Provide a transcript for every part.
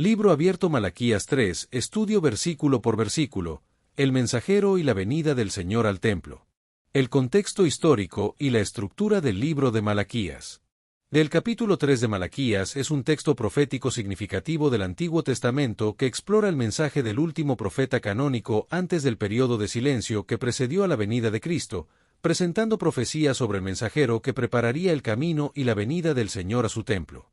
Libro abierto Malaquías 3, estudio versículo por versículo, el mensajero y la venida del Señor al templo. El contexto histórico y la estructura del libro de Malaquías. Del capítulo 3 de Malaquías es un texto profético significativo del Antiguo Testamento que explora el mensaje del último profeta canónico antes del período de silencio que precedió a la venida de Cristo, presentando profecías sobre el mensajero que prepararía el camino y la venida del Señor a su templo.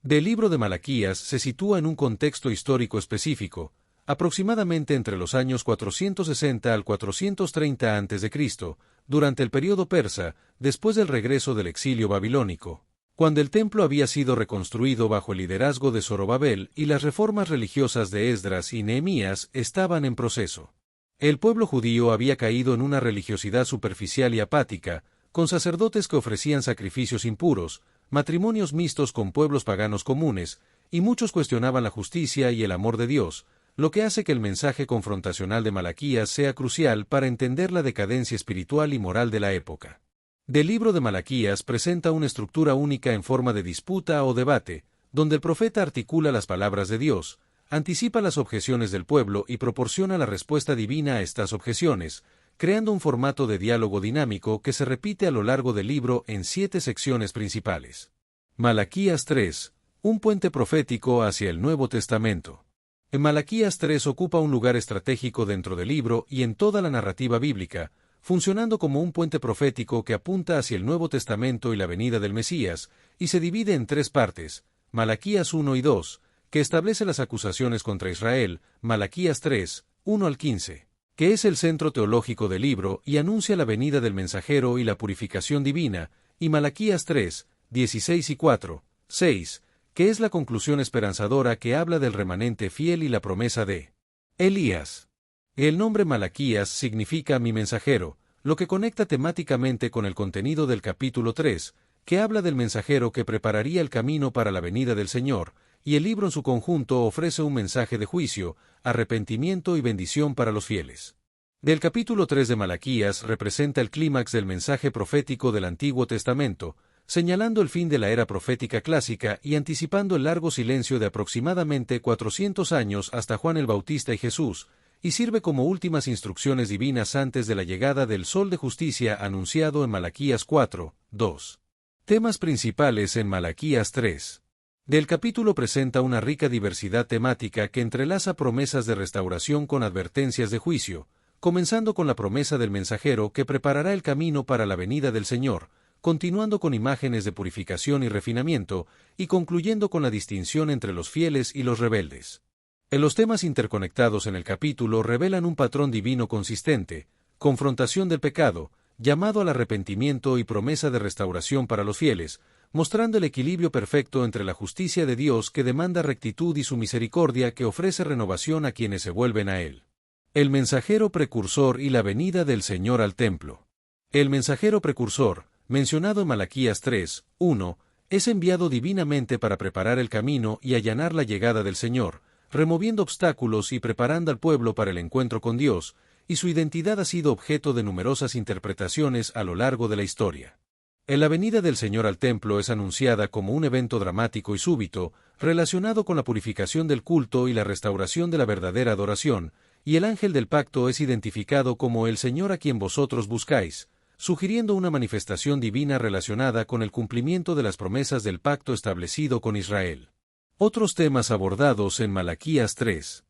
Del libro de Malaquías se sitúa en un contexto histórico específico, aproximadamente entre los años 460 al 430 a.C., durante el período persa, después del regreso del exilio babilónico, cuando el templo había sido reconstruido bajo el liderazgo de Zorobabel y las reformas religiosas de Esdras y Nehemías estaban en proceso. El pueblo judío había caído en una religiosidad superficial y apática, con sacerdotes que ofrecían sacrificios impuros, matrimonios mixtos con pueblos paganos comunes, y muchos cuestionaban la justicia y el amor de Dios, lo que hace que el mensaje confrontacional de Malaquías sea crucial para entender la decadencia espiritual y moral de la época. Del libro de Malaquías presenta una estructura única en forma de disputa o debate, donde el profeta articula las palabras de Dios, anticipa las objeciones del pueblo y proporciona la respuesta divina a estas objeciones, creando un formato de diálogo dinámico que se repite a lo largo del libro en 7 secciones principales. Malaquías 3, un puente profético hacia el Nuevo Testamento. En Malaquías 3 ocupa un lugar estratégico dentro del libro y en toda la narrativa bíblica, funcionando como un puente profético que apunta hacia el Nuevo Testamento y la venida del Mesías, y se divide en 3 partes, Malaquías 1 y 2, que establece las acusaciones contra Israel, Malaquías 3, 1 al 15. Que es el centro teológico del libro y anuncia la venida del mensajero y la purificación divina, y Malaquías 3, 16 y 4, 6, que es la conclusión esperanzadora que habla del remanente fiel y la promesa de Elías. El nombre Malaquías significa mi mensajero, lo que conecta temáticamente con el contenido del capítulo 3, que habla del mensajero que prepararía el camino para la venida del Señor, y el libro en su conjunto ofrece un mensaje de juicio, arrepentimiento y bendición para los fieles. Del capítulo 3 de Malaquías representa el clímax del mensaje profético del Antiguo Testamento, señalando el fin de la era profética clásica y anticipando el largo silencio de aproximadamente 400 años hasta Juan el Bautista y Jesús, y sirve como últimas instrucciones divinas antes de la llegada del Sol de Justicia anunciado en Malaquías 4, 2. Temas principales en Malaquías 3. Del capítulo presenta una rica diversidad temática que entrelaza promesas de restauración con advertencias de juicio, comenzando con la promesa del mensajero que preparará el camino para la venida del Señor, continuando con imágenes de purificación y refinamiento, y concluyendo con la distinción entre los fieles y los rebeldes. Los temas interconectados en el capítulo revelan un patrón divino consistente, confrontación del pecado, llamado al arrepentimiento y promesa de restauración para los fieles, mostrando el equilibrio perfecto entre la justicia de Dios que demanda rectitud y su misericordia que ofrece renovación a quienes se vuelven a Él. El mensajero precursor y la venida del Señor al templo. El mensajero precursor, mencionado en Malaquías 3, 1, es enviado divinamente para preparar el camino y allanar la llegada del Señor, removiendo obstáculos y preparando al pueblo para el encuentro con Dios, y su identidad ha sido objeto de numerosas interpretaciones a lo largo de la historia. La venida del Señor al templo es anunciada como un evento dramático y súbito, relacionado con la purificación del culto y la restauración de la verdadera adoración, y el ángel del pacto es identificado como el Señor a quien vosotros buscáis, sugiriendo una manifestación divina relacionada con el cumplimiento de las promesas del pacto establecido con Israel. Otros temas abordados en Malaquías 3.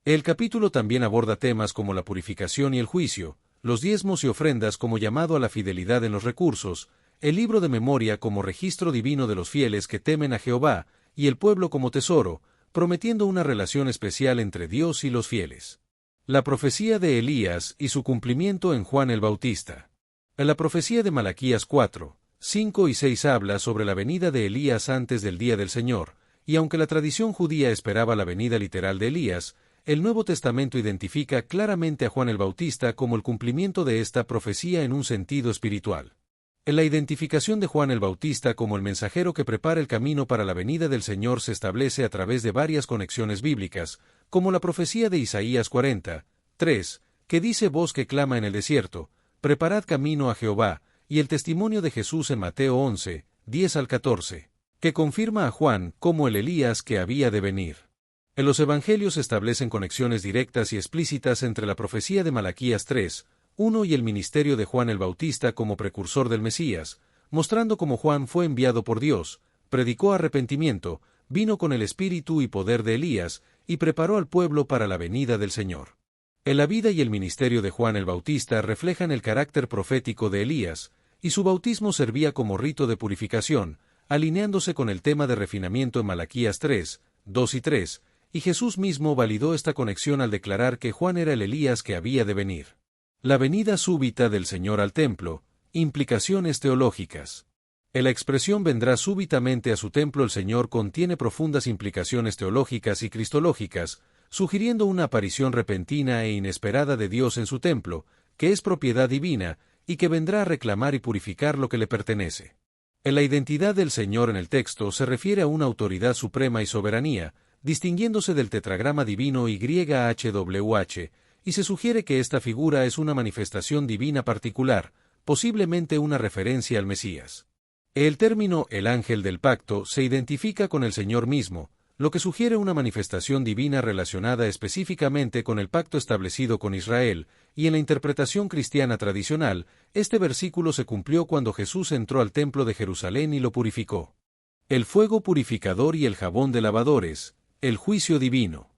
El capítulo también aborda temas como la purificación y el juicio, los diezmos y ofrendas como llamado a la fidelidad en los recursos, el libro de memoria como registro divino de los fieles que temen a Jehová, y el pueblo como tesoro, prometiendo una relación especial entre Dios y los fieles. La profecía de Elías y su cumplimiento en Juan el Bautista. La profecía de Malaquías 4, 5 y 6 habla sobre la venida de Elías antes del día del Señor, y aunque la tradición judía esperaba la venida literal de Elías, el Nuevo Testamento identifica claramente a Juan el Bautista como el cumplimiento de esta profecía en un sentido espiritual. La identificación de Juan el Bautista como el mensajero que prepara el camino para la venida del Señor se establece a través de varias conexiones bíblicas, como la profecía de Isaías 40, 3, que dice voz que clama en el desierto, preparad camino a Jehová, y el testimonio de Jesús en Mateo 11, 10 al 14, que confirma a Juan como el Elías que había de venir. En los evangelios se establecen conexiones directas y explícitas entre la profecía de Malaquías 3:1 y el ministerio de Juan el Bautista como precursor del Mesías, mostrando cómo Juan fue enviado por Dios, predicó arrepentimiento, vino con el espíritu y poder de Elías, y preparó al pueblo para la venida del Señor. En la vida y el ministerio de Juan el Bautista reflejan el carácter profético de Elías, y su bautismo servía como rito de purificación, alineándose con el tema de refinamiento en Malaquías 3:2 y 3, y Jesús mismo validó esta conexión al declarar que Juan era el Elías que había de venir. La venida súbita del Señor al templo, implicaciones teológicas. En la expresión vendrá súbitamente a su templo el Señor contiene profundas implicaciones teológicas y cristológicas, sugiriendo una aparición repentina e inesperada de Dios en su templo, que es propiedad divina, y que vendrá a reclamar y purificar lo que le pertenece. En la identidad del Señor en el texto se refiere a una autoridad suprema y soberanía, distinguiéndose del tetragrama divino YHWH, y se sugiere que esta figura es una manifestación divina particular, posiblemente una referencia al Mesías. El término «el ángel del pacto» se identifica con el Señor mismo, lo que sugiere una manifestación divina relacionada específicamente con el pacto establecido con Israel, y en la interpretación cristiana tradicional, este versículo se cumplió cuando Jesús entró al templo de Jerusalén y lo purificó. El fuego purificador y el jabón de lavadores, el juicio divino.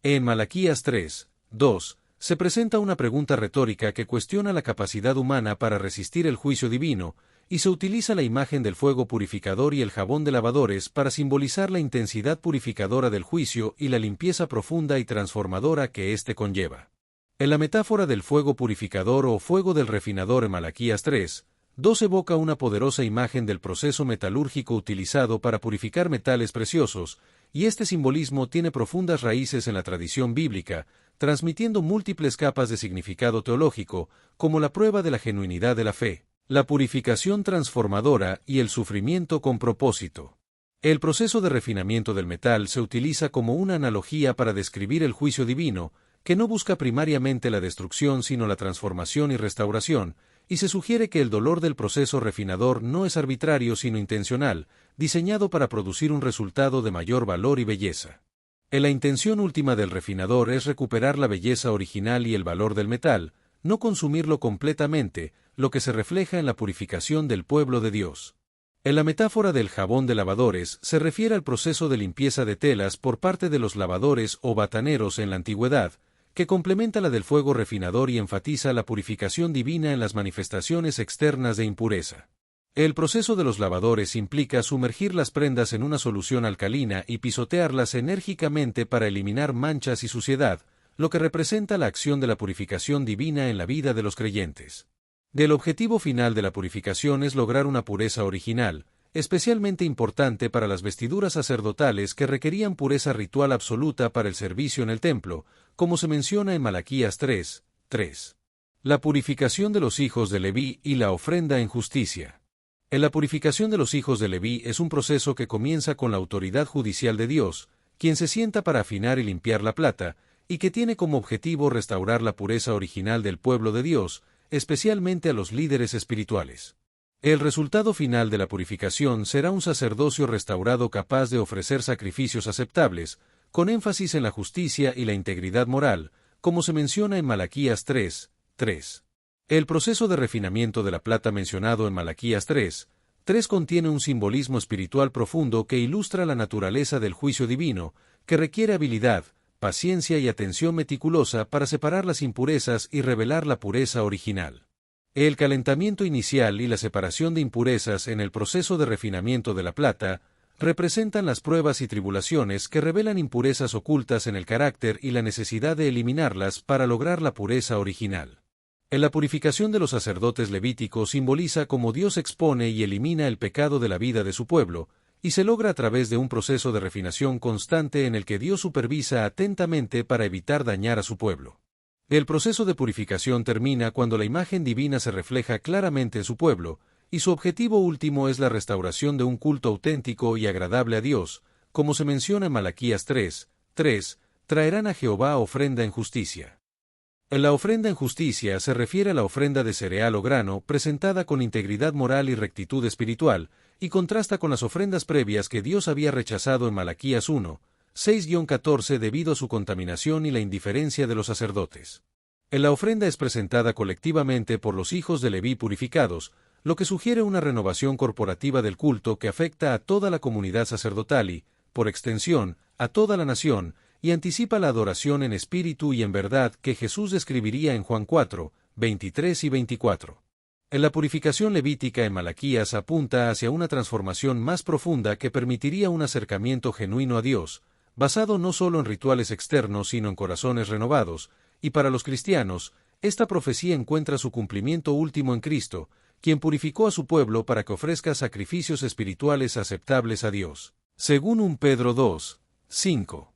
En Malaquías 3:2, se presenta una pregunta retórica que cuestiona la capacidad humana para resistir el juicio divino, y se utiliza la imagen del fuego purificador y el jabón de lavadores para simbolizar la intensidad purificadora del juicio y la limpieza profunda y transformadora que éste conlleva. En la metáfora del fuego purificador o fuego del refinador en Malaquías 3:2 evoca una poderosa imagen del proceso metalúrgico utilizado para purificar metales preciosos, y este simbolismo tiene profundas raíces en la tradición bíblica, transmitiendo múltiples capas de significado teológico, como la prueba de la genuinidad de la fe, la purificación transformadora y el sufrimiento con propósito. El proceso de refinamiento del metal se utiliza como una analogía para describir el juicio divino, que no busca primariamente la destrucción sino la transformación y restauración, y se sugiere que el dolor del proceso refinador no es arbitrario sino intencional, diseñado para producir un resultado de mayor valor y belleza. La intención última del refinador es recuperar la belleza original y el valor del metal, no consumirlo completamente, lo que se refleja en la purificación del pueblo de Dios. En la metáfora del jabón de lavadores se refiere al proceso de limpieza de telas por parte de los lavadores o bataneros en la antigüedad, que complementa la del fuego refinador y enfatiza la purificación divina en las manifestaciones externas de impureza. El proceso de los lavadores implica sumergir las prendas en una solución alcalina y pisotearlas enérgicamente para eliminar manchas y suciedad, lo que representa la acción de la purificación divina en la vida de los creyentes. El objetivo final de la purificación es lograr una pureza original, especialmente importante para las vestiduras sacerdotales que requerían pureza ritual absoluta para el servicio en el templo, como se menciona en Malaquías 3:3. La purificación de los hijos de Leví y la ofrenda en justicia. En la purificación de los hijos de Leví es un proceso que comienza con la autoridad judicial de Dios, quien se sienta para afinar y limpiar la plata, y que tiene como objetivo restaurar la pureza original del pueblo de Dios, especialmente a los líderes espirituales. El resultado final de la purificación será un sacerdocio restaurado capaz de ofrecer sacrificios aceptables, con énfasis en la justicia y la integridad moral, como se menciona en Malaquías 3:3. El proceso de refinamiento de la plata mencionado en Malaquías 3:3 contiene un simbolismo espiritual profundo que ilustra la naturaleza del juicio divino, que requiere habilidad, paciencia y atención meticulosa para separar las impurezas y revelar la pureza original. El calentamiento inicial y la separación de impurezas en el proceso de refinamiento de la plata representan las pruebas y tribulaciones que revelan impurezas ocultas en el carácter y la necesidad de eliminarlas para lograr la pureza original. En la purificación de los sacerdotes levíticos simboliza cómo Dios expone y elimina el pecado de la vida de su pueblo, y se logra a través de un proceso de refinación constante en el que Dios supervisa atentamente para evitar dañar a su pueblo. El proceso de purificación termina cuando la imagen divina se refleja claramente en su pueblo, y su objetivo último es la restauración de un culto auténtico y agradable a Dios, como se menciona en Malaquías 3:3, traerán a Jehová ofrenda en justicia. En la ofrenda en justicia se refiere a la ofrenda de cereal o grano presentada con integridad moral y rectitud espiritual, y contrasta con las ofrendas previas que Dios había rechazado en Malaquías 1, 6-14 debido a su contaminación y la indiferencia de los sacerdotes. La ofrenda es presentada colectivamente por los hijos de Leví purificados, lo que sugiere una renovación corporativa del culto que afecta a toda la comunidad sacerdotal y, por extensión, a toda la nación, y anticipa la adoración en espíritu y en verdad que Jesús describiría en Juan 4, 23 y 24. La purificación levítica en Malaquías apunta hacia una transformación más profunda que permitiría un acercamiento genuino a Dios, basado no solo en rituales externos sino en corazones renovados, y para los cristianos, esta profecía encuentra su cumplimiento último en Cristo, quien purificó a su pueblo para que ofrezca sacrificios espirituales aceptables a Dios. Según 1 Pedro 2, 5.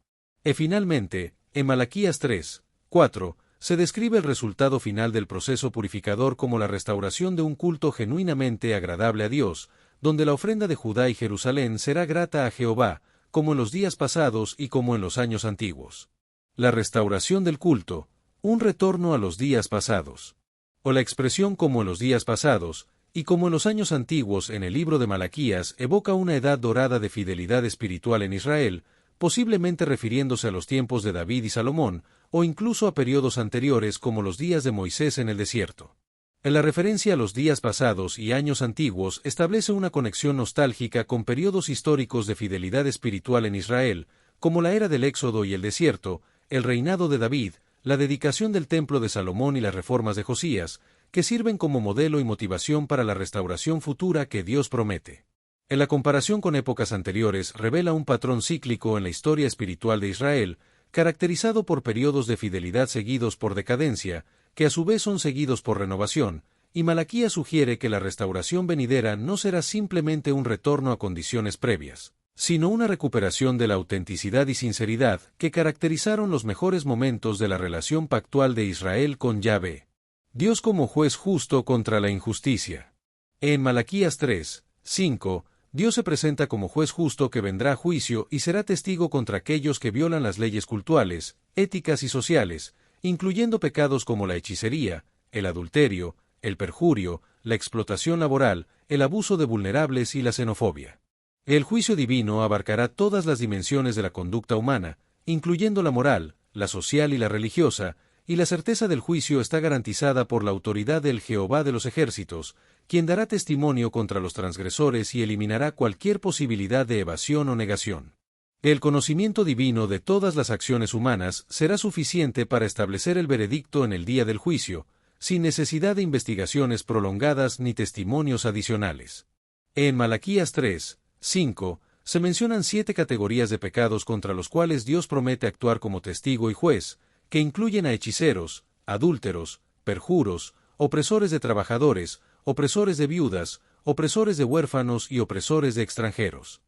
Finalmente, en Malaquías 3, 4, se describe el resultado final del proceso purificador como la restauración de un culto genuinamente agradable a Dios, donde la ofrenda de Judá y Jerusalén será grata a Jehová, como en los días pasados y como en los años antiguos. La restauración del culto, un retorno a los días pasados. O la expresión como en los días pasados, y como en los años antiguos en el libro de Malaquías evoca una edad dorada de fidelidad espiritual en Israel, posiblemente refiriéndose a los tiempos de David y Salomón, o incluso a periodos anteriores como los días de Moisés en el desierto. En la referencia a los días pasados y años antiguos establece una conexión nostálgica con periodos históricos de fidelidad espiritual en Israel, como la era del Éxodo y el desierto, el reinado de David, la dedicación del templo de Salomón y las reformas de Josías, que sirven como modelo y motivación para la restauración futura que Dios promete. En la comparación con épocas anteriores revela un patrón cíclico en la historia espiritual de Israel, caracterizado por periodos de fidelidad seguidos por decadencia, que a su vez son seguidos por renovación, y Malaquías sugiere que la restauración venidera no será simplemente un retorno a condiciones previas, sino una recuperación de la autenticidad y sinceridad que caracterizaron los mejores momentos de la relación pactual de Israel con Yahvé. Dios como juez justo contra la injusticia. En Malaquías 3, 5, Dios se presenta como juez justo que vendrá a juicio y será testigo contra aquellos que violan las leyes cultuales, éticas y sociales, incluyendo pecados como la hechicería, el adulterio, el perjurio, la explotación laboral, el abuso de vulnerables y la xenofobia. El juicio divino abarcará todas las dimensiones de la conducta humana, incluyendo la moral, la social y la religiosa, y la certeza del juicio está garantizada por la autoridad del Jehová de los ejércitos, quien dará testimonio contra los transgresores y eliminará cualquier posibilidad de evasión o negación. El conocimiento divino de todas las acciones humanas será suficiente para establecer el veredicto en el día del juicio, sin necesidad de investigaciones prolongadas ni testimonios adicionales. En Malaquías 3, 5, se mencionan 7 categorías de pecados contra los cuales Dios promete actuar como testigo y juez, que incluyen a hechiceros, adúlteros, perjuros, opresores de trabajadores, opresores de viudas, opresores de huérfanos y opresores de extranjeros.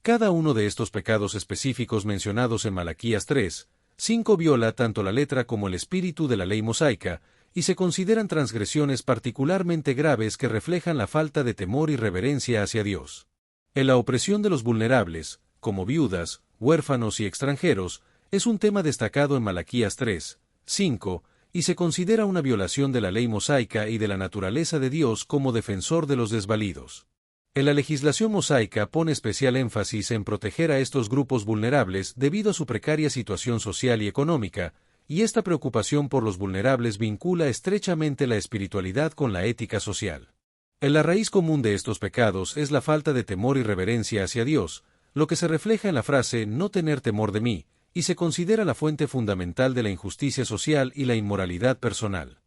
Cada uno de estos pecados específicos mencionados en Malaquías 3, 5 viola tanto la letra como el espíritu de la ley mosaica, y se consideran transgresiones particularmente graves que reflejan la falta de temor y reverencia hacia Dios. En la opresión de los vulnerables, como viudas, huérfanos y extranjeros, es un tema destacado en Malaquías 3, 5, y se considera una violación de la ley mosaica y de la naturaleza de Dios como defensor de los desvalidos. En la legislación mosaica pone especial énfasis en proteger a estos grupos vulnerables debido a su precaria situación social y económica, y esta preocupación por los vulnerables vincula estrechamente la espiritualidad con la ética social. En la raíz común de estos pecados es la falta de temor y reverencia hacia Dios, lo que se refleja en la frase «no tener temor de mí», y se considera la fuente fundamental de la injusticia social y la inmoralidad personal.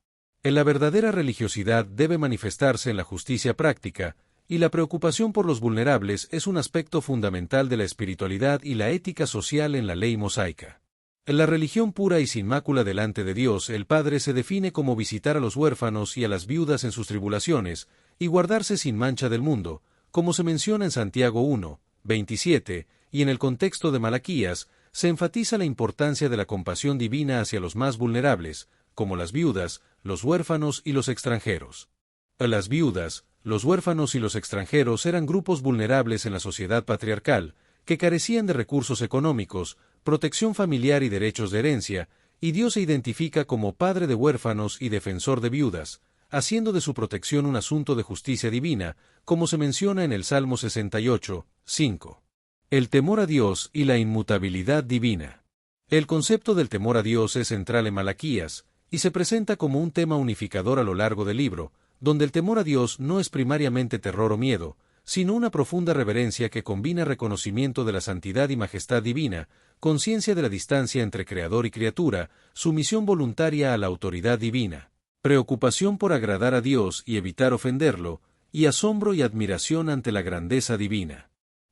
En la verdadera religiosidad debe manifestarse en la justicia práctica, y la preocupación por los vulnerables es un aspecto fundamental de la espiritualidad y la ética social en la ley mosaica. En la religión pura y sin mácula delante de Dios, el Padre se define como visitar a los huérfanos y a las viudas en sus tribulaciones, y guardarse sin mancha del mundo, como se menciona en Santiago 1, 27, y en el contexto de Malaquías, se enfatiza la importancia de la compasión divina hacia los más vulnerables, como las viudas, los huérfanos y los extranjeros. Las viudas, los huérfanos y los extranjeros eran grupos vulnerables en la sociedad patriarcal, que carecían de recursos económicos, protección familiar y derechos de herencia, y Dios se identifica como padre de huérfanos y defensor de viudas, haciendo de su protección un asunto de justicia divina, como se menciona en el Salmo 68, 5. El temor a Dios y la inmutabilidad divina. El concepto del temor a Dios es central en Malaquías, y se presenta como un tema unificador a lo largo del libro, donde el temor a Dios no es primariamente terror o miedo, sino una profunda reverencia que combina reconocimiento de la santidad y majestad divina, conciencia de la distancia entre creador y criatura, sumisión voluntaria a la autoridad divina, preocupación por agradar a Dios y evitar ofenderlo, y asombro y admiración ante la grandeza divina.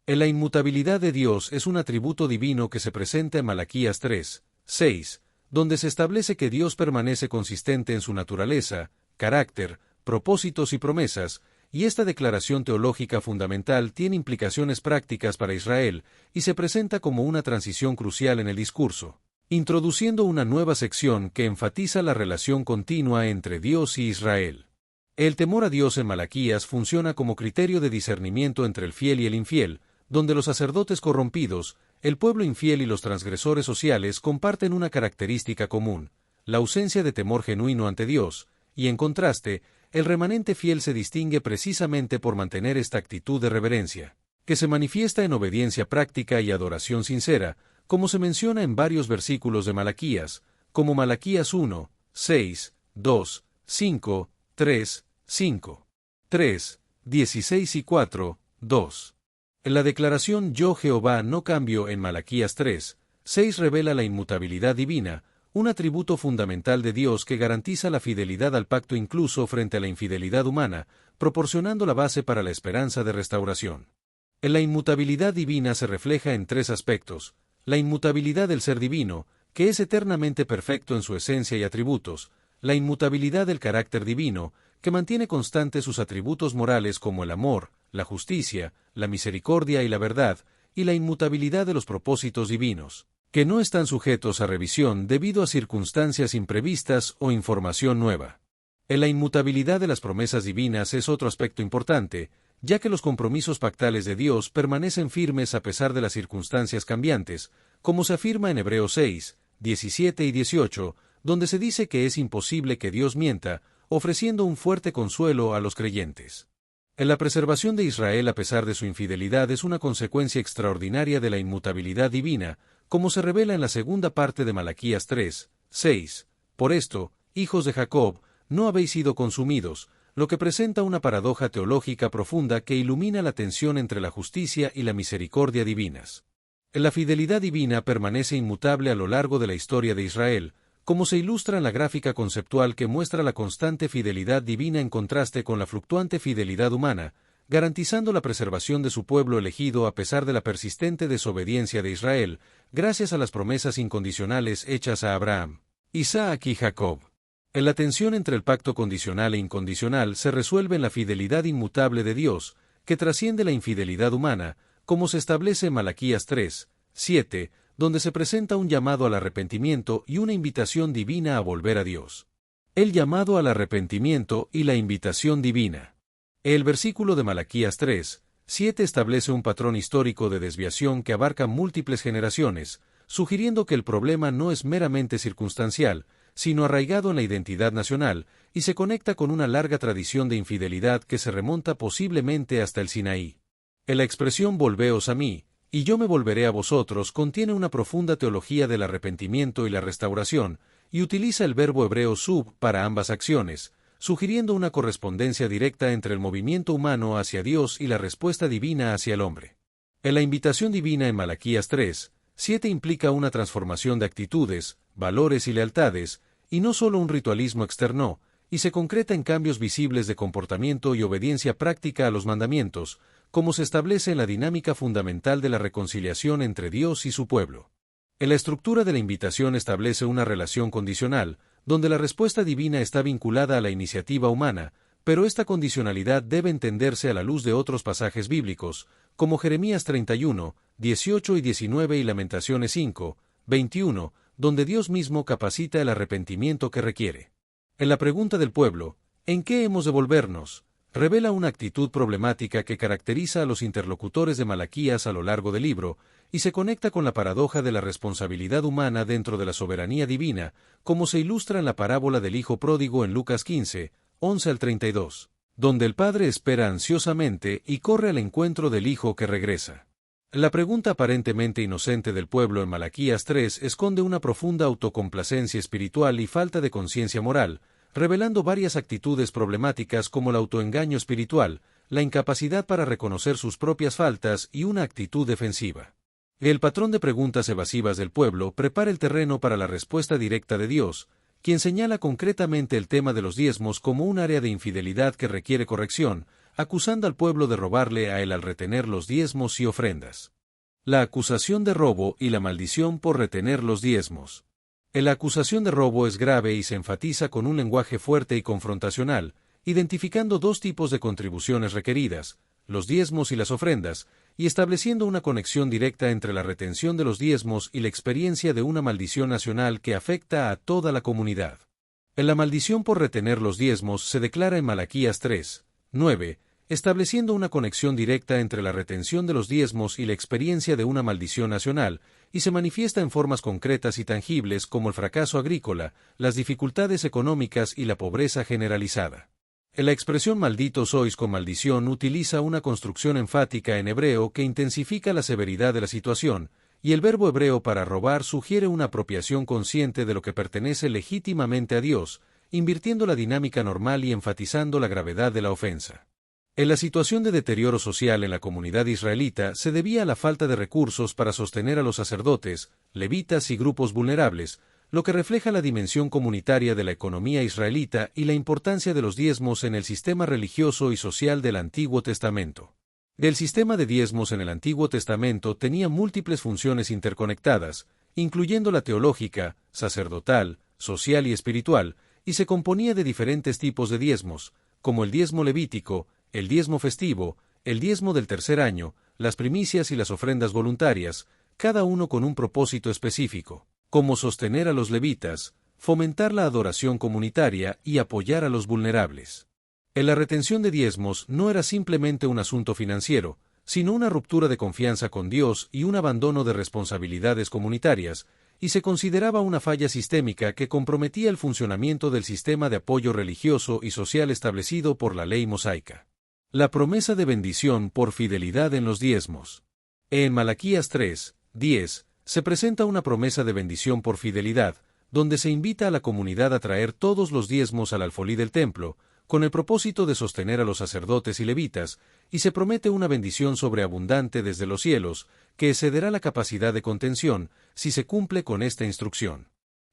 La inmutabilidad de Dios es un atributo divino que se presenta en Malaquías 3, 6, donde se establece que Dios permanece consistente en su naturaleza, carácter, propósitos y promesas, y esta declaración teológica fundamental tiene implicaciones prácticas para Israel y se presenta como una transición crucial en el discurso, introduciendo una nueva sección que enfatiza la relación continua entre Dios y Israel. El temor a Dios en Malaquías funciona como criterio de discernimiento entre el fiel y el infiel, donde los sacerdotes corrompidos, el pueblo infiel y los transgresores sociales comparten una característica común, la ausencia de temor genuino ante Dios, y en contraste, el remanente fiel se distingue precisamente por mantener esta actitud de reverencia, que se manifiesta en obediencia práctica y adoración sincera, como se menciona en varios versículos de Malaquías, como Malaquías 1, 6, 2, 5, 3, 5, 3, 16 y 4, 2. La declaración Yo Jehová no cambio en Malaquías 3, 6 revela la inmutabilidad divina, un atributo fundamental de Dios que garantiza la fidelidad al pacto incluso frente a la infidelidad humana, proporcionando la base para la esperanza de restauración. La inmutabilidad divina se refleja en tres aspectos: la inmutabilidad del ser divino, que es eternamente perfecto en su esencia y atributos; la inmutabilidad del carácter divino, que mantiene constantes sus atributos morales como el amor, la justicia, la misericordia y la verdad; y la inmutabilidad de los propósitos divinos, que no están sujetos a revisión debido a circunstancias imprevistas o información nueva. La inmutabilidad de las promesas divinas es otro aspecto importante, ya que los compromisos pactales de Dios permanecen firmes a pesar de las circunstancias cambiantes, como se afirma en Hebreos 6, 17 y 18, donde se dice que es imposible que Dios mienta, ofreciendo un fuerte consuelo a los creyentes. La preservación de Israel a pesar de su infidelidad es una consecuencia extraordinaria de la inmutabilidad divina, como se revela en la segunda parte de Malaquías 3, 6. Por esto, hijos de Jacob, no habéis sido consumidos, lo que presenta una paradoja teológica profunda que ilumina la tensión entre la justicia y la misericordia divinas. La fidelidad divina permanece inmutable a lo largo de la historia de Israel, como se ilustra en la gráfica conceptual que muestra la constante fidelidad divina en contraste con la fluctuante fidelidad humana, garantizando la preservación de su pueblo elegido a pesar de la persistente desobediencia de Israel, gracias a las promesas incondicionales hechas a Abraham, Isaac y Jacob. La tensión entre el pacto condicional e incondicional se resuelve en la fidelidad inmutable de Dios, que trasciende la infidelidad humana, como se establece en Malaquías 3, 7, donde se presenta un llamado al arrepentimiento y una invitación divina a volver a Dios. El llamado al arrepentimiento y la invitación divina. El versículo de Malaquías 3, 7 establece un patrón histórico de desviación que abarca múltiples generaciones, sugiriendo que el problema no es meramente circunstancial, sino arraigado en la identidad nacional, y se conecta con una larga tradición de infidelidad que se remonta posiblemente hasta el Sinaí. La expresión volveos a mí, y yo me volveré a vosotros contiene una profunda teología del arrepentimiento y la restauración, y utiliza el verbo hebreo sub para ambas acciones, sugiriendo una correspondencia directa entre el movimiento humano hacia Dios y la respuesta divina hacia el hombre. La invitación divina en Malaquías 3, 7 implica una transformación de actitudes, valores y lealtades, y no solo un ritualismo externo, y se concreta en cambios visibles de comportamiento y obediencia práctica a los mandamientos, como se establece en la dinámica fundamental de la reconciliación entre Dios y su pueblo. La estructura de la invitación establece una relación condicional, donde la respuesta divina está vinculada a la iniciativa humana, pero esta condicionalidad debe entenderse a la luz de otros pasajes bíblicos, como Jeremías 31, 18 y 19 y Lamentaciones 5, 21, donde Dios mismo capacita el arrepentimiento que requiere. En la pregunta del pueblo, ¿en qué hemos de volvernos?, revela una actitud problemática que caracteriza a los interlocutores de Malaquías a lo largo del libro, y se conecta con la paradoja de la responsabilidad humana dentro de la soberanía divina, como se ilustra en la parábola del hijo pródigo en Lucas 15, 11 al 32, donde el padre espera ansiosamente y corre al encuentro del hijo que regresa. La pregunta aparentemente inocente del pueblo en Malaquías 3 esconde una profunda autocomplacencia espiritual y falta de conciencia moral, revelando varias actitudes problemáticas como el autoengaño espiritual, la incapacidad para reconocer sus propias faltas y una actitud defensiva. El patrón de preguntas evasivas del pueblo prepara el terreno para la respuesta directa de Dios, quien señala concretamente el tema de los diezmos como un área de infidelidad que requiere corrección, acusando al pueblo de robarle a él al retener los diezmos y ofrendas. La acusación de robo y la maldición por retener los diezmos. La acusación de robo es grave y se enfatiza con un lenguaje fuerte y confrontacional, identificando dos tipos de contribuciones requeridas, los diezmos y las ofrendas, y estableciendo una conexión directa entre la retención de los diezmos y la experiencia de una maldición nacional que afecta a toda la comunidad. La maldición por retener los diezmos se declara en Malaquías 3, 9, estableciendo una conexión directa entre la retención de los diezmos y la experiencia de una maldición nacional, y se manifiesta en formas concretas y tangibles como el fracaso agrícola, las dificultades económicas y la pobreza generalizada. La expresión maldito sois con maldición utiliza una construcción enfática en hebreo que intensifica la severidad de la situación, y el verbo hebreo para robar sugiere una apropiación consciente de lo que pertenece legítimamente a Dios, invirtiendo la dinámica normal y enfatizando la gravedad de la ofensa. En la situación de deterioro social en la comunidad israelita se debía a la falta de recursos para sostener a los sacerdotes, levitas y grupos vulnerables, lo que refleja la dimensión comunitaria de la economía israelita y la importancia de los diezmos en el sistema religioso y social del Antiguo Testamento. El sistema de diezmos en el Antiguo Testamento tenía múltiples funciones interconectadas, incluyendo la teológica, sacerdotal, social y espiritual, y se componía de diferentes tipos de diezmos, como el diezmo levítico, el diezmo festivo, el diezmo del tercer año, las primicias y las ofrendas voluntarias, cada uno con un propósito específico, como sostener a los levitas, fomentar la adoración comunitaria y apoyar a los vulnerables. La retención de diezmos no era simplemente un asunto financiero, sino una ruptura de confianza con Dios y un abandono de responsabilidades comunitarias, y se consideraba una falla sistémica que comprometía el funcionamiento del sistema de apoyo religioso y social establecido por la ley mosaica. La promesa de bendición por fidelidad en los diezmos. En Malaquías 3, 10, se presenta una promesa de bendición por fidelidad, donde se invita a la comunidad a traer todos los diezmos al alfolí del templo, con el propósito de sostener a los sacerdotes y levitas, y se promete una bendición sobreabundante desde los cielos, que excederá la capacidad de contención, si se cumple con esta instrucción.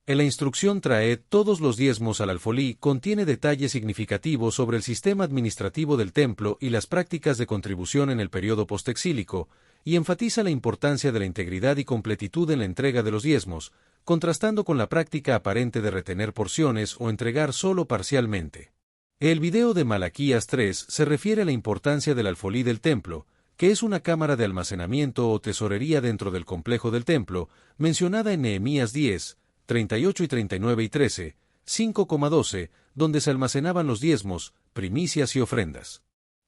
En la instrucción traed todos los diezmos al alfolí contiene detalles significativos sobre el sistema administrativo del templo y las prácticas de contribución en el periodo postexílico, y enfatiza la importancia de la integridad y completitud en la entrega de los diezmos, contrastando con la práctica aparente de retener porciones o entregar solo parcialmente. El video de Malaquías 3 se refiere a la importancia del alfolí del templo, que es una cámara de almacenamiento o tesorería dentro del complejo del templo, mencionada en Nehemías 10, 38 y 39 y 13, 5,12, donde se almacenaban los diezmos, primicias y ofrendas.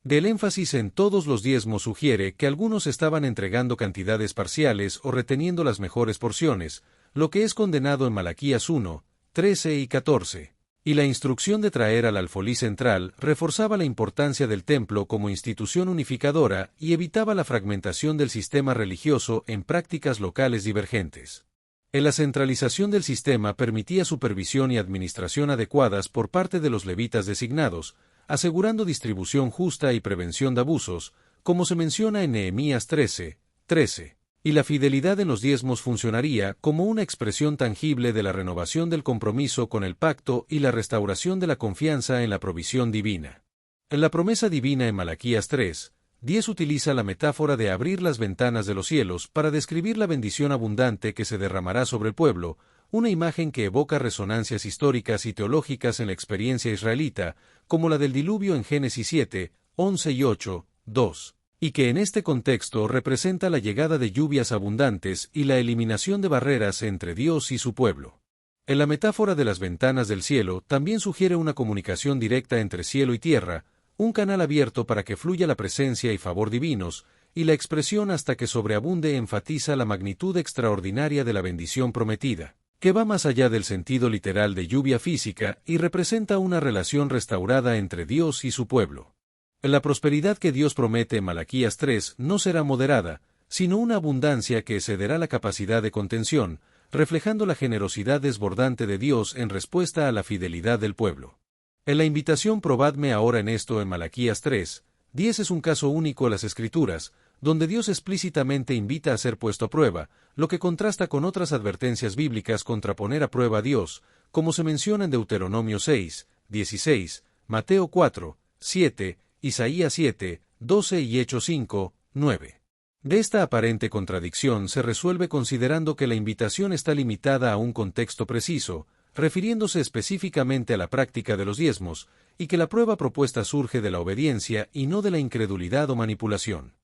Del énfasis en todos los diezmos sugiere que algunos estaban entregando cantidades parciales o reteniendo las mejores porciones, lo que es condenado en Malaquías 1, 13 y 14. Y la instrucción de traer al alfolí central reforzaba la importancia del templo como institución unificadora y evitaba la fragmentación del sistema religioso en prácticas locales divergentes. La centralización del sistema permitía supervisión y administración adecuadas por parte de los levitas designados, asegurando distribución justa y prevención de abusos, como se menciona en Nehemías 13, 13. Y la fidelidad en los diezmos funcionaría como una expresión tangible de la renovación del compromiso con el pacto y la restauración de la confianza en la provisión divina. En la promesa divina en Malaquías 3, 10 utiliza la metáfora de abrir las ventanas de los cielos para describir la bendición abundante que se derramará sobre el pueblo, una imagen que evoca resonancias históricas y teológicas en la experiencia israelita, como la del diluvio en Génesis 7, 11 y 8, 2. Y que en este contexto representa la llegada de lluvias abundantes y la eliminación de barreras entre Dios y su pueblo. En la metáfora de las ventanas del cielo también sugiere una comunicación directa entre cielo y tierra, un canal abierto para que fluya la presencia y favor divinos, y la expresión hasta que sobreabunde enfatiza la magnitud extraordinaria de la bendición prometida, que va más allá del sentido literal de lluvia física y representa una relación restaurada entre Dios y su pueblo. La prosperidad que Dios promete en Malaquías 3 no será moderada, sino una abundancia que excederá la capacidad de contención, reflejando la generosidad desbordante de Dios en respuesta a la fidelidad del pueblo. En la invitación probadme ahora en esto en Malaquías 3:10 es un caso único en las Escrituras, donde Dios explícitamente invita a ser puesto a prueba, lo que contrasta con otras advertencias bíblicas contra poner a prueba a Dios, como se menciona en Deuteronomio 6:16, Mateo 4:7, Isaías 7:12 y Hechos 5:9. De esta aparente contradicción se resuelve considerando que la invitación está limitada a un contexto preciso, refiriéndose específicamente a la práctica de los diezmos, y que la prueba propuesta surge de la obediencia y no de la incredulidad o manipulación.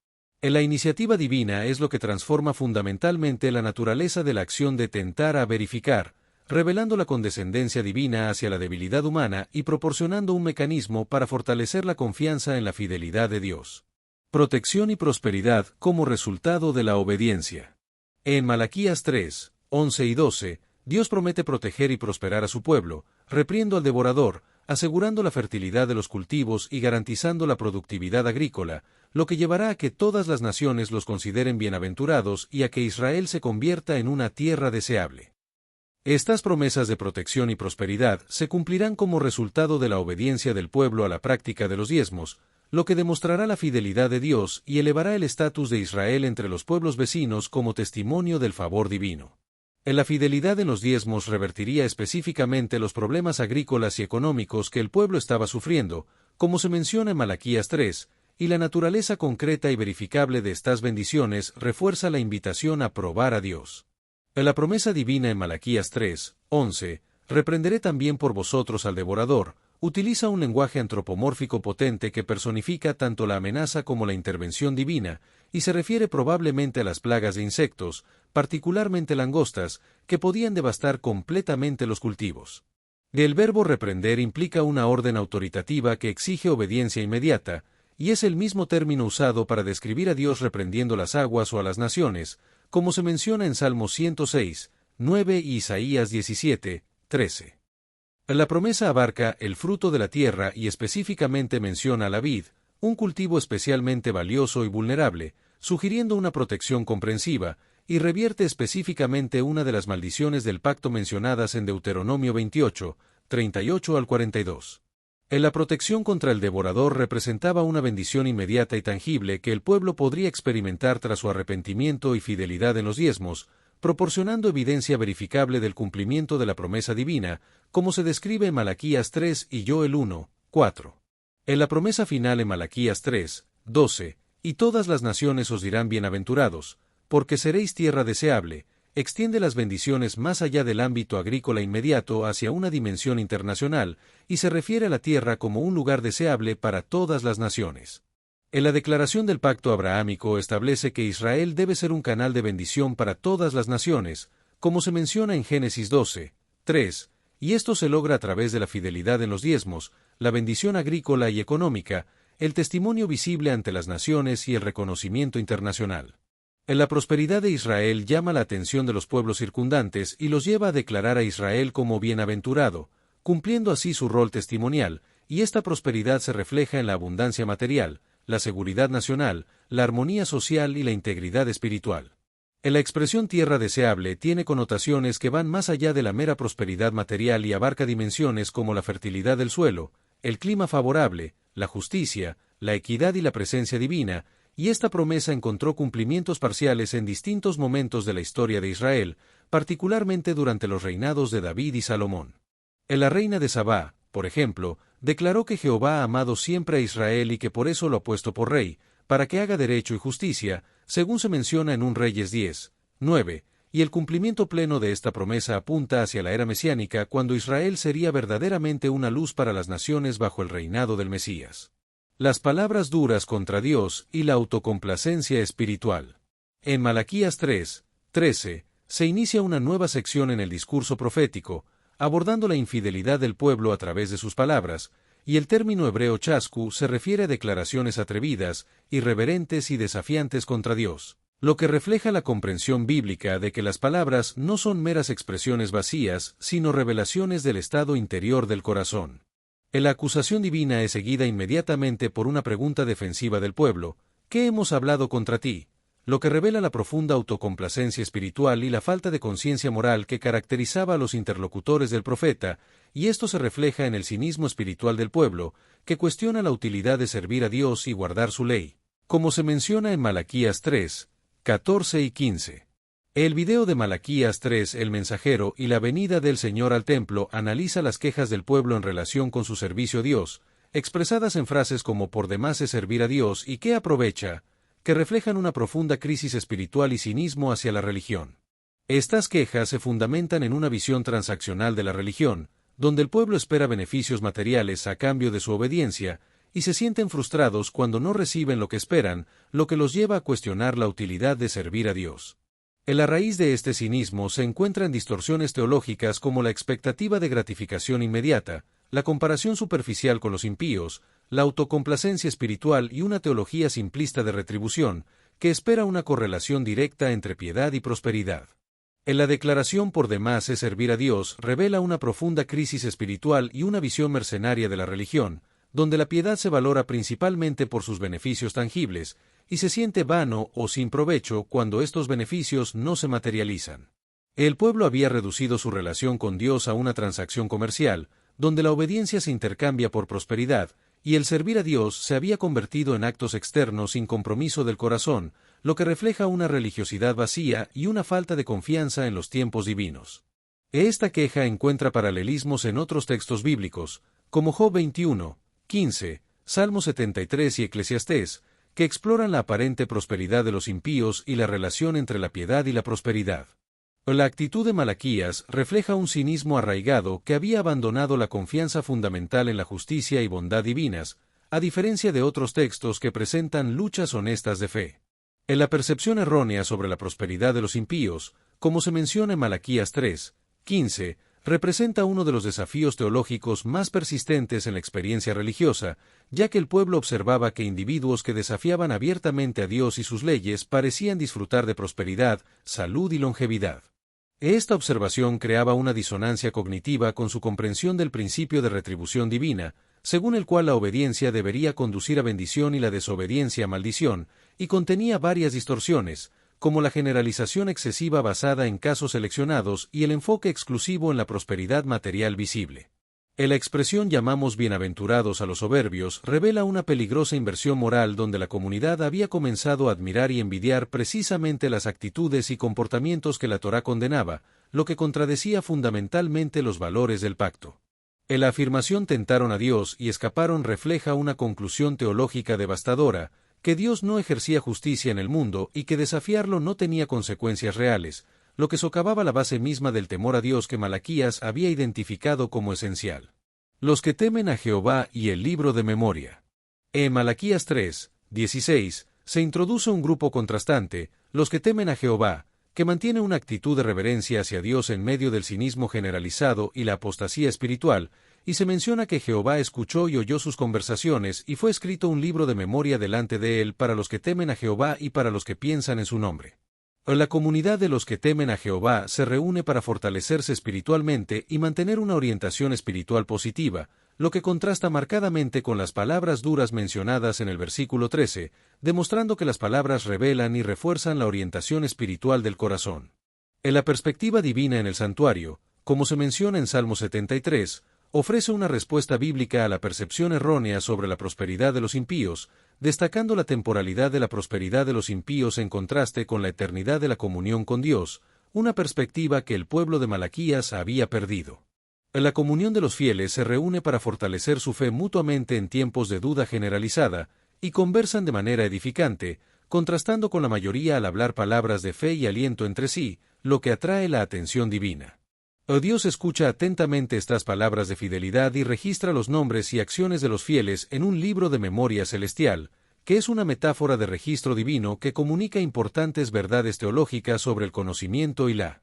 En la iniciativa divina es lo que transforma fundamentalmente la naturaleza de la acción de tentar a verificar, revelando la condescendencia divina hacia la debilidad humana y proporcionando un mecanismo para fortalecer la confianza en la fidelidad de Dios. Protección y prosperidad como resultado de la obediencia. En Malaquías 3:11 y 12, Dios promete proteger y prosperar a su pueblo, reprimiendo al devorador, asegurando la fertilidad de los cultivos y garantizando la productividad agrícola, lo que llevará a que todas las naciones los consideren bienaventurados y a que Israel se convierta en una tierra deseable. Estas promesas de protección y prosperidad se cumplirán como resultado de la obediencia del pueblo a la práctica de los diezmos, lo que demostrará la fidelidad de Dios y elevará el estatus de Israel entre los pueblos vecinos como testimonio del favor divino. En la fidelidad en los diezmos revertiría específicamente los problemas agrícolas y económicos que el pueblo estaba sufriendo, como se menciona en Malaquías 3, y la naturaleza concreta y verificable de estas bendiciones refuerza la invitación a probar a Dios. En la promesa divina en Malaquías 3:11, reprenderé también por vosotros al devorador, utiliza un lenguaje antropomórfico potente que personifica tanto la amenaza como la intervención divina, y se refiere probablemente a las plagas de insectos, particularmente langostas, que podían devastar completamente los cultivos. El verbo reprender implica una orden autoritativa que exige obediencia inmediata, y es el mismo término usado para describir a Dios reprendiendo las aguas o a las naciones, como se menciona en Salmos 106:9 y Isaías 17:13. La promesa abarca el fruto de la tierra y específicamente menciona la vid, un cultivo especialmente valioso y vulnerable, sugiriendo una protección comprensiva, y revierte específicamente una de las maldiciones del pacto mencionadas en Deuteronomio 28:38 al 42. En la protección contra el devorador representaba una bendición inmediata y tangible que el pueblo podría experimentar tras su arrepentimiento y fidelidad en los diezmos, proporcionando evidencia verificable del cumplimiento de la promesa divina, como se describe en Malaquías 3 y Joel 1:4. En la promesa final en Malaquías 3:12, y todas las naciones os dirán bienaventurados, porque seréis tierra deseable, extiende las bendiciones más allá del ámbito agrícola inmediato hacia una dimensión internacional, y se refiere a la tierra como un lugar deseable para todas las naciones. En la declaración del pacto abrahámico establece que Israel debe ser un canal de bendición para todas las naciones, como se menciona en Génesis 12:3, y esto se logra a través de la fidelidad en los diezmos, la bendición agrícola y económica, el testimonio visible ante las naciones y el reconocimiento internacional. En la prosperidad de Israel llama la atención de los pueblos circundantes y los lleva a declarar a Israel como bienaventurado, cumpliendo así su rol testimonial, y esta prosperidad se refleja en la abundancia material, la seguridad nacional, la armonía social y la integridad espiritual. En la expresión tierra deseable tiene connotaciones que van más allá de la mera prosperidad material y abarca dimensiones como la fertilidad del suelo, el clima favorable, la justicia, la equidad y la presencia divina, y esta promesa encontró cumplimientos parciales en distintos momentos de la historia de Israel, particularmente durante los reinados de David y Salomón. En la reina de Sabá, por ejemplo, declaró que Jehová ha amado siempre a Israel y que por eso lo ha puesto por rey, para que haga derecho y justicia, según se menciona en 1 Reyes 10:9, y el cumplimiento pleno de esta promesa apunta hacia la era mesiánica cuando Israel sería verdaderamente una luz para las naciones bajo el reinado del Mesías. Las palabras duras contra Dios y la autocomplacencia espiritual. En Malaquías 3:13 se inicia una nueva sección en el discurso profético, abordando la infidelidad del pueblo a través de sus palabras, y el término hebreo chasku se refiere a declaraciones atrevidas, irreverentes y desafiantes contra Dios, lo que refleja la comprensión bíblica de que las palabras no son meras expresiones vacías, sino revelaciones del estado interior del corazón. La acusación divina es seguida inmediatamente por una pregunta defensiva del pueblo: ¿qué hemos hablado contra ti? lo que revela la profunda autocomplacencia espiritual y la falta de conciencia moral que caracterizaba a los interlocutores del profeta, y esto se refleja en el cinismo espiritual del pueblo, que cuestiona la utilidad de servir a Dios y guardar su ley, como se menciona en Malaquías 3, 14 y 15. El video de Malaquías 3, El mensajero y la venida del Señor al templo analiza las quejas del pueblo en relación con su servicio a Dios, expresadas en frases como por demás es servir a Dios y qué aprovecha, que reflejan una profunda crisis espiritual y cinismo hacia la religión. Estas quejas se fundamentan en una visión transaccional de la religión, donde el pueblo espera beneficios materiales a cambio de su obediencia, y se sienten frustrados cuando no reciben lo que esperan, lo que los lleva a cuestionar la utilidad de servir a Dios. En la raíz de este cinismo se encuentran distorsiones teológicas como la expectativa de gratificación inmediata, la comparación superficial con los impíos, la autocomplacencia espiritual y una teología simplista de retribución, que espera una correlación directa entre piedad y prosperidad. En la declaración por demás es servir a Dios revela una profunda crisis espiritual y una visión mercenaria de la religión, donde la piedad se valora principalmente por sus beneficios tangibles, y se siente vano o sin provecho cuando estos beneficios no se materializan. El pueblo había reducido su relación con Dios a una transacción comercial, donde la obediencia se intercambia por prosperidad, y el servir a Dios se había convertido en actos externos sin compromiso del corazón, lo que refleja una religiosidad vacía y una falta de confianza en los tiempos divinos. Esta queja encuentra paralelismos en otros textos bíblicos, como Job 21, 15, Salmo 73 y Eclesiastés, que exploran la aparente prosperidad de los impíos y la relación entre la piedad y la prosperidad. La actitud de Malaquías refleja un cinismo arraigado que había abandonado la confianza fundamental en la justicia y bondad divinas, a diferencia de otros textos que presentan luchas honestas de fe. En la percepción errónea sobre la prosperidad de los impíos, como se menciona en Malaquías 3, 15, representa uno de los desafíos teológicos más persistentes en la experiencia religiosa, ya que el pueblo observaba que individuos que desafiaban abiertamente a Dios y sus leyes parecían disfrutar de prosperidad, salud y longevidad. Esta observación creaba una disonancia cognitiva con su comprensión del principio de retribución divina, según el cual la obediencia debería conducir a bendición y la desobediencia a maldición, y contenía varias distorsiones, como la generalización excesiva basada en casos seleccionados y el enfoque exclusivo en la prosperidad material visible. En la expresión llamamos bienaventurados a los soberbios revela una peligrosa inversión moral donde la comunidad había comenzado a admirar y envidiar precisamente las actitudes y comportamientos que la Torá condenaba, lo que contradecía fundamentalmente los valores del pacto. En la afirmación tentaron a Dios y escaparon refleja una conclusión teológica devastadora, que Dios no ejercía justicia en el mundo y que desafiarlo no tenía consecuencias reales, lo que socavaba la base misma del temor a Dios que Malaquías había identificado como esencial. Los que temen a Jehová y el libro de memoria. En Malaquías 3, 16, se introduce un grupo contrastante, los que temen a Jehová, que mantiene una actitud de reverencia hacia Dios en medio del cinismo generalizado y la apostasía espiritual, y se menciona que Jehová escuchó y oyó sus conversaciones y fue escrito un libro de memoria delante de él para los que temen a Jehová y para los que piensan en su nombre. La comunidad de los que temen a Jehová se reúne para fortalecerse espiritualmente y mantener una orientación espiritual positiva, lo que contrasta marcadamente con las palabras duras mencionadas en el versículo 13, demostrando que las palabras revelan y refuerzan la orientación espiritual del corazón. En la perspectiva divina en el santuario, como se menciona en Salmo 73, ofrece una respuesta bíblica a la percepción errónea sobre la prosperidad de los impíos, destacando la temporalidad de la prosperidad de los impíos en contraste con la eternidad de la comunión con Dios, una perspectiva que el pueblo de Malaquías había perdido. La comunión de los fieles se reúne para fortalecer su fe mutuamente en tiempos de duda generalizada, y conversan de manera edificante, contrastando con la mayoría al hablar palabras de fe y aliento entre sí, lo que atrae la atención divina. Dios escucha atentamente estas palabras de fidelidad y registra los nombres y acciones de los fieles en un libro de memoria celestial, que es una metáfora de registro divino que comunica importantes verdades teológicas sobre el conocimiento y la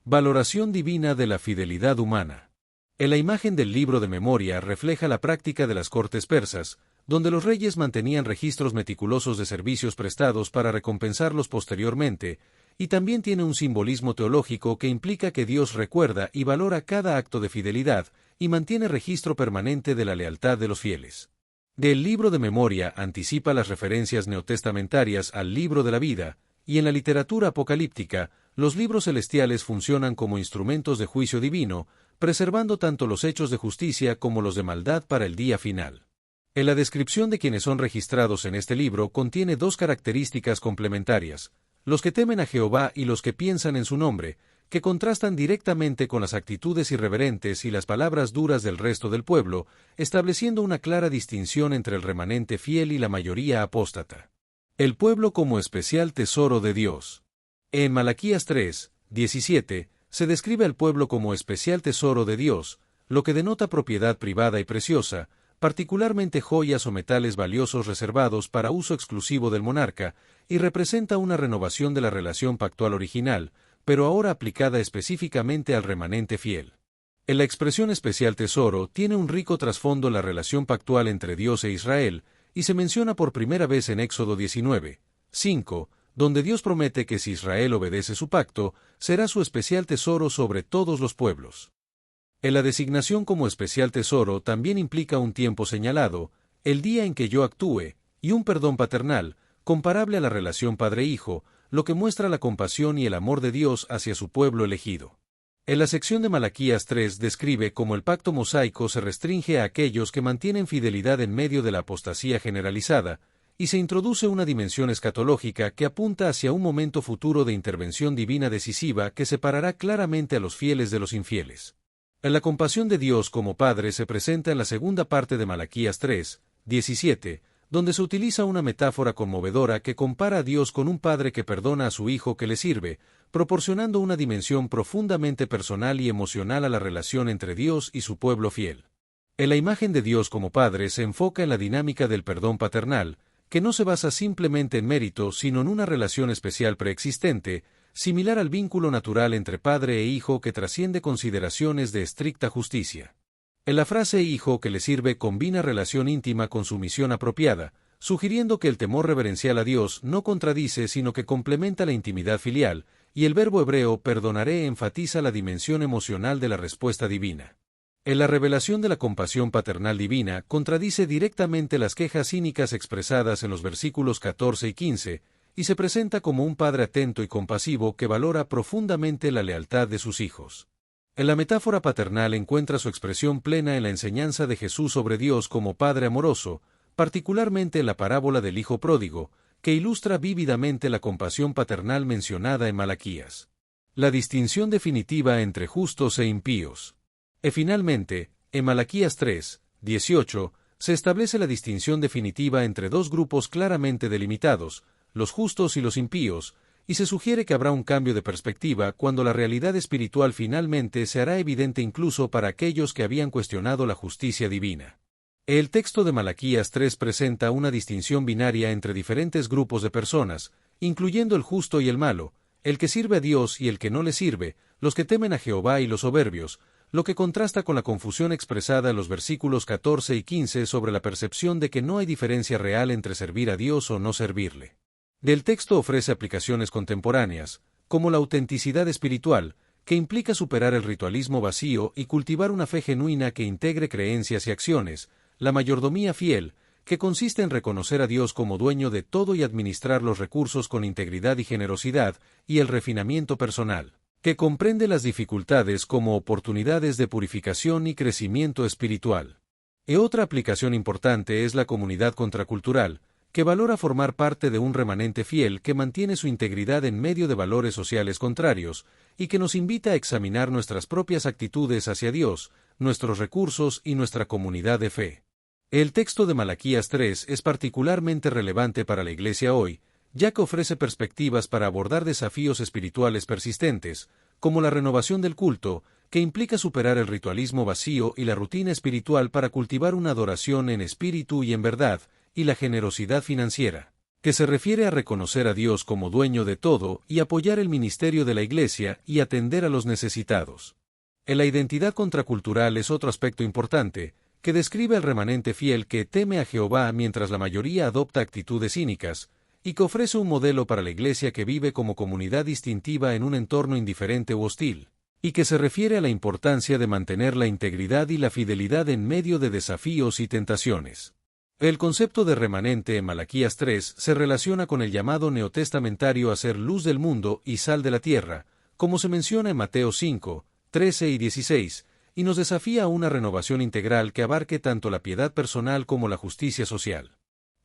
valoración divina de la fidelidad humana. En la imagen del libro de memoria refleja la práctica de las cortes persas, donde los reyes mantenían registros meticulosos de servicios prestados para recompensarlos posteriormente, y también tiene un simbolismo teológico que implica que Dios recuerda y valora cada acto de fidelidad y mantiene registro permanente de la lealtad de los fieles. Del libro de memoria anticipa las referencias neotestamentarias al libro de la vida, y en la literatura apocalíptica, los libros celestiales funcionan como instrumentos de juicio divino, preservando tanto los hechos de justicia como los de maldad para el día final. En la descripción de quienes son registrados en este libro contiene dos características complementarias: los que temen a Jehová y los que piensan en su nombre, que contrastan directamente con las actitudes irreverentes y las palabras duras del resto del pueblo, estableciendo una clara distinción entre el remanente fiel y la mayoría apóstata. El pueblo como especial tesoro de Dios. En Malaquías 3, 17, se describe al pueblo como especial tesoro de Dios, lo que denota propiedad privada y preciosa, particularmente joyas o metales valiosos reservados para uso exclusivo del monarca, y representa una renovación de la relación pactual original, pero ahora aplicada específicamente al remanente fiel. En la expresión especial tesoro tiene un rico trasfondo la relación pactual entre Dios e Israel, y se menciona por primera vez en Éxodo 19, 5, donde Dios promete que si Israel obedece su pacto, será su especial tesoro sobre todos los pueblos. En la designación como especial tesoro también implica un tiempo señalado, el día en que yo actúe, y un perdón paternal, comparable a la relación padre-hijo, lo que muestra la compasión y el amor de Dios hacia su pueblo elegido. En la sección de Malaquías 3 describe cómo el pacto mosaico se restringe a aquellos que mantienen fidelidad en medio de la apostasía generalizada, y se introduce una dimensión escatológica que apunta hacia un momento futuro de intervención divina decisiva que separará claramente a los fieles de los infieles. La compasión de Dios como Padre se presenta en la segunda parte de Malaquías 3, 17, donde se utiliza una metáfora conmovedora que compara a Dios con un padre que perdona a su hijo que le sirve, proporcionando una dimensión profundamente personal y emocional a la relación entre Dios y su pueblo fiel. En la imagen de Dios como Padre se enfoca en la dinámica del perdón paternal, que no se basa simplemente en mérito, sino en una relación especial preexistente, similar al vínculo natural entre padre e hijo que trasciende consideraciones de estricta justicia. En la frase hijo que le sirve combina relación íntima con sumisión apropiada, sugiriendo que el temor reverencial a Dios no contradice sino que complementa la intimidad filial, y el verbo hebreo perdonaré enfatiza la dimensión emocional de la respuesta divina. En la revelación de la compasión paternal divina contradice directamente las quejas cínicas expresadas en los versículos 14 y 15, y se presenta como un padre atento y compasivo que valora profundamente la lealtad de sus hijos. En la metáfora paternal encuentra su expresión plena en la enseñanza de Jesús sobre Dios como Padre amoroso, particularmente en la parábola del Hijo pródigo, que ilustra vívidamente la compasión paternal mencionada en Malaquías. La distinción definitiva entre justos e impíos. Y finalmente, en Malaquías 3, 18, se establece la distinción definitiva entre dos grupos claramente delimitados, los justos y los impíos, y se sugiere que habrá un cambio de perspectiva cuando la realidad espiritual finalmente se hará evidente incluso para aquellos que habían cuestionado la justicia divina. El texto de Malaquías 3 presenta una distinción binaria entre diferentes grupos de personas, incluyendo el justo y el malo, el que sirve a Dios y el que no le sirve, los que temen a Jehová y los soberbios, lo que contrasta con la confusión expresada en los versículos 14 y 15 sobre la percepción de que no hay diferencia real entre servir a Dios o no servirle. Del texto ofrece aplicaciones contemporáneas, como la autenticidad espiritual, que implica superar el ritualismo vacío y cultivar una fe genuina que integre creencias y acciones, la mayordomía fiel, que consiste en reconocer a Dios como dueño de todo y administrar los recursos con integridad y generosidad, y el refinamiento personal, que comprende las dificultades como oportunidades de purificación y crecimiento espiritual. Y otra aplicación importante es la comunidad contracultural, que valora formar parte de un remanente fiel que mantiene su integridad en medio de valores sociales contrarios, y que nos invita a examinar nuestras propias actitudes hacia Dios, nuestros recursos y nuestra comunidad de fe. El texto de Malaquías 3 es particularmente relevante para la Iglesia hoy, ya que ofrece perspectivas para abordar desafíos espirituales persistentes, como la renovación del culto, que implica superar el ritualismo vacío y la rutina espiritual para cultivar una adoración en espíritu y en verdad, y la generosidad financiera, que se refiere a reconocer a Dios como dueño de todo y apoyar el ministerio de la Iglesia y atender a los necesitados. En la identidad contracultural es otro aspecto importante, que describe al remanente fiel que teme a Jehová mientras la mayoría adopta actitudes cínicas, y que ofrece un modelo para la Iglesia que vive como comunidad distintiva en un entorno indiferente u hostil, y que se refiere a la importancia de mantener la integridad y la fidelidad en medio de desafíos y tentaciones. El concepto de remanente en Malaquías 3 se relaciona con el llamado neotestamentario a ser luz del mundo y sal de la tierra, como se menciona en Mateo 5, 13 y 16, y nos desafía a una renovación integral que abarque tanto la piedad personal como la justicia social.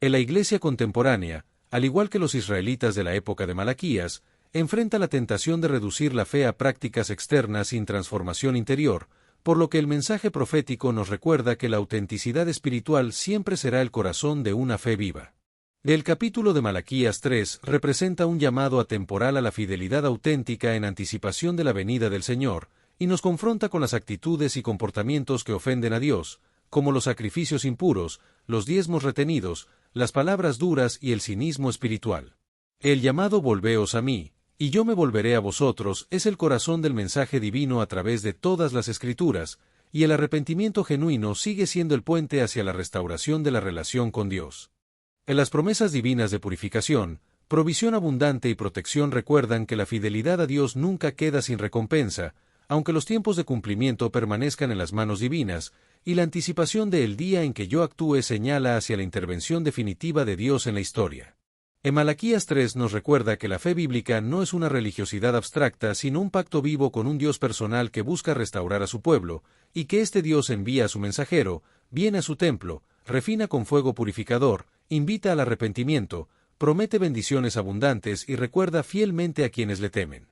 En la Iglesia contemporánea, al igual que los israelitas de la época de Malaquías, enfrenta la tentación de reducir la fe a prácticas externas sin transformación interior, por lo que el mensaje profético nos recuerda que la autenticidad espiritual siempre será el corazón de una fe viva. El capítulo de Malaquías 3 representa un llamado atemporal a la fidelidad auténtica en anticipación de la venida del Señor, y nos confronta con las actitudes y comportamientos que ofenden a Dios, como los sacrificios impuros, los diezmos retenidos, las palabras duras y el cinismo espiritual. El llamado «Volveos a mí, y yo me volveré a vosotros» es el corazón del mensaje divino a través de todas las Escrituras, y el arrepentimiento genuino sigue siendo el puente hacia la restauración de la relación con Dios. En las promesas divinas de purificación, provisión abundante y protección recuerdan que la fidelidad a Dios nunca queda sin recompensa, aunque los tiempos de cumplimiento permanezcan en las manos divinas, y la anticipación de el día en que yo actúe señala hacia la intervención definitiva de Dios en la historia. En Malaquías 3 nos recuerda que la fe bíblica no es una religiosidad abstracta, sino un pacto vivo con un Dios personal que busca restaurar a su pueblo, y que este Dios envía a su mensajero, viene a su templo, refina con fuego purificador, invita al arrepentimiento, promete bendiciones abundantes y recuerda fielmente a quienes le temen.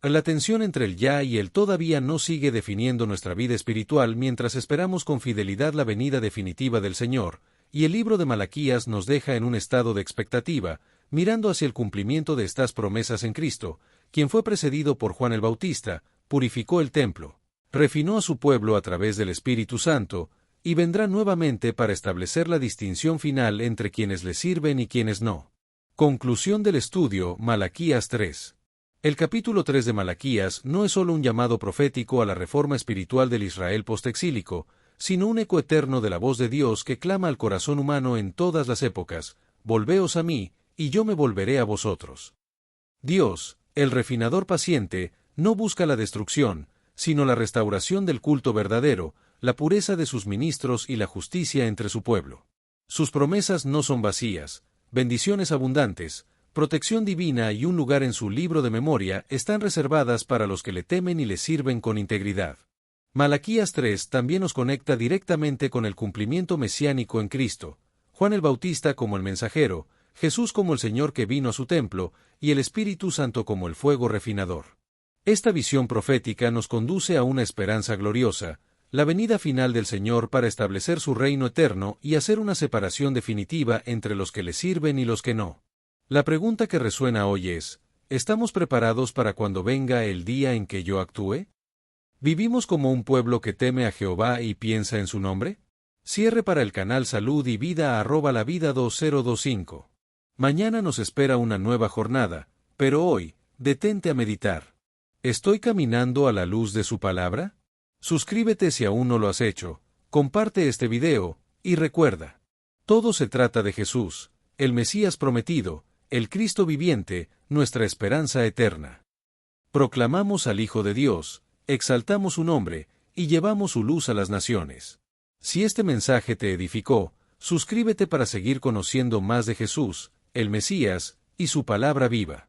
La tensión entre el ya y el todavía no sigue definiendo nuestra vida espiritual mientras esperamos con fidelidad la venida definitiva del Señor, y el libro de Malaquías nos deja en un estado de expectativa, mirando hacia el cumplimiento de estas promesas en Cristo, quien fue precedido por Juan el Bautista, purificó el templo, refinó a su pueblo a través del Espíritu Santo, y vendrá nuevamente para establecer la distinción final entre quienes le sirven y quienes no. Conclusión del estudio, Malaquías 3. El capítulo 3 de Malaquías no es solo un llamado profético a la reforma espiritual del Israel postexílico, sino un eco eterno de la voz de Dios que clama al corazón humano en todas las épocas: «Volveos a mí, y yo me volveré a vosotros». Dios, el refinador paciente, no busca la destrucción, sino la restauración del culto verdadero, la pureza de sus ministros y la justicia entre su pueblo. Sus promesas no son vacías, bendiciones abundantes, protección divina y un lugar en su libro de memoria están reservadas para los que le temen y le sirven con integridad. Malaquías 3 también nos conecta directamente con el cumplimiento mesiánico en Cristo, Juan el Bautista como el mensajero, Jesús como el Señor que vino a su templo, y el Espíritu Santo como el fuego refinador. Esta visión profética nos conduce a una esperanza gloriosa, la venida final del Señor para establecer su reino eterno y hacer una separación definitiva entre los que le sirven y los que no. La pregunta que resuena hoy es: ¿estamos preparados para cuando venga el día en que yo actúe? ¿Vivimos como un pueblo que teme a Jehová y piensa en su nombre? Cierre para el canal Salud y Vida @lavida 2025. Mañana nos espera una nueva jornada, pero hoy, detente a meditar. ¿Estoy caminando a la luz de su palabra? Suscríbete si aún no lo has hecho, comparte este video, y recuerda: todo se trata de Jesús, el Mesías prometido, el Cristo viviente, nuestra esperanza eterna. Proclamamos al Hijo de Dios, exaltamos su nombre, y llevamos su luz a las naciones. Si este mensaje te edificó, suscríbete para seguir conociendo más de Jesús, el Mesías, y su palabra viva.